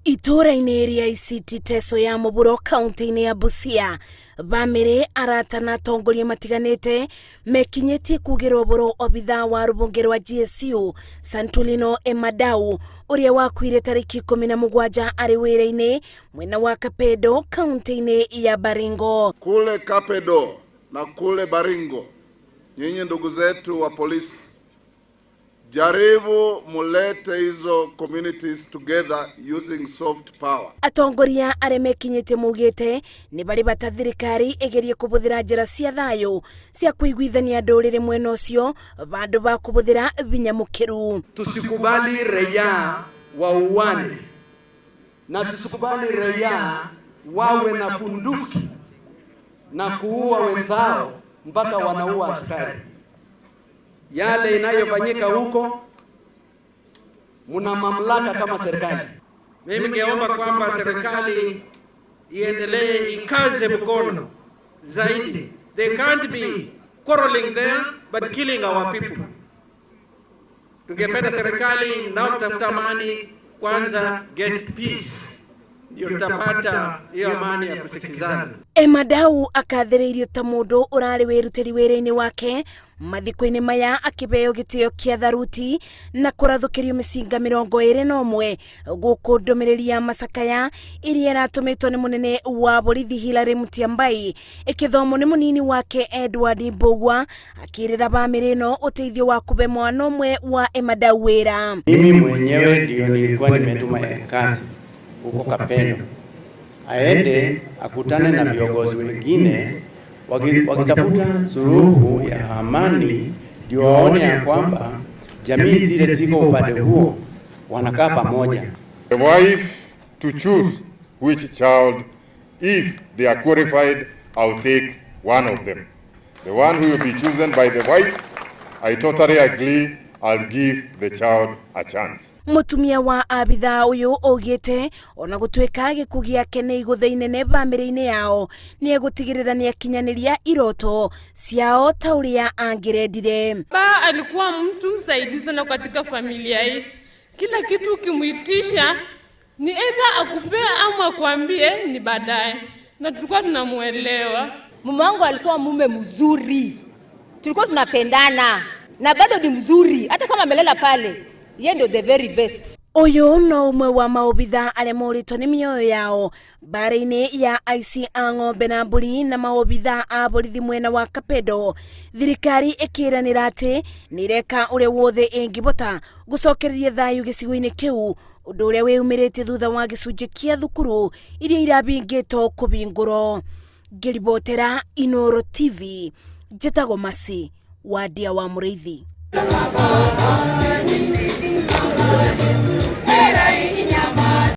Itũra-inĩ rĩa ICT Teso ya Mũburo kaunti-inĩ ya Busia, bamĩrĩ arata na atongoria matiganĩte mekinyĩtie kugĩra ũboro obithaa wa rũbonge rwa GSU Santulino Emadau ũrĩa wakuire tarĩki 17 arĩ wĩra-inĩ mwena wa Kapedo kaunti-inĩ ya Baringo. Kule Kapedo na kule Baringo, nyinyi ndugu zetu wa polisi, jaribu mulete hizo communities together using soft power. Atongoria arĩa mekinyĩtie maugĩte nĩ bari bata thirikari ĩgerie kũbũthĩra njĩra cia thaayũ cia kũiguithania ndũrĩrĩ mwena ũcio bandũ ba kũbũthĩra binya mũkĩru. Tusikubali raia wauane na tusikubali raia wawe na bunduki na kuua wenzao mpaka wanaua askari. Yale inayofanyika huko, muna mamlaka kama serikali. Mimi ningeomba kwamba serikali iendelee ikaze mkono zaidi. They can't be quarreling there but killing our people. Tungependa serikali na kutafuta amani kwanza, get peace, ndio tutapata hiyo amani ya kusikizana. Emadau akathĩrĩirio ta mũndũ ũrarĩ wĩrutĩri wĩra-inĩ wake mathiko-inĩ maya akĩbeo gĩtĩo kĩa tharuti na kũrathũkĩrio mĩcinga 21 gũkũ ndũmĩrĩri ya macakaya iria ĩratũmĩtwo nĩ mũnene wa borithi Hilary Mutyambai ĩkĩthomwo nĩ mũnini wake Edward Mbugua akĩrĩra bamĩrĩ ĩno ũteithio wa kũbe mwana ũmwe wa Emadau wĩra. Mimi mwenyewe ndio nilikuwa nimetuma kazi huko Kapedo aende akutane na viongozi wengine wakitafuta suluhu ya amani, ndio waone ya kwamba jamii zile ziko upande huo wanakaa pamoja. The wife to choose which child, if they are qualified, I'll take one of them. The one who will be chosen by the wife, I totally agree, I'll give the child a chance. Mutumia wa abithaa uyu ogete ona gũtuĩka gĩkuũ gĩake nĩ igũtha inene bamĩrĩ-inĩ yao nĩ egũtigĩrĩra nĩ akinyanĩria iroto ciao ta ũrĩa angĩrendire. Baba alikuwa mtu msaidizi sana katika familia hii. Kila kitu ukimuitisha ni either akupea ama akwambie ni baadaye, na tulikuwa tunamuelewa. Mume wangu alikuwa mume mzuri, tulikuwa tunapendana na bado ni mzuri, hata kama amelela pale yeye ndio the very best. Uyu no umwe wa maobithaa arĩa morĩtwo nĩ mĩoyo yao bara-inĩ ya aici a ng'ombe na mbũri na maobithaa a borithi mwena wa Kapedo. Thirikari ĩkĩranĩra atĩ nĩ ĩreka ũrĩa wothe ĩngĩbota gũcokereria thayũ gĩcigo-inĩ kĩu, ũndũ ũrĩa wĩyumĩrĩte thutha wa gĩcunjĩ kĩa thukuru iria irabingĩtwo kũbingũrwo. Ngĩribotera Inooro TV, njĩtagwo Masi wa Ndia wa Mũrĩithi.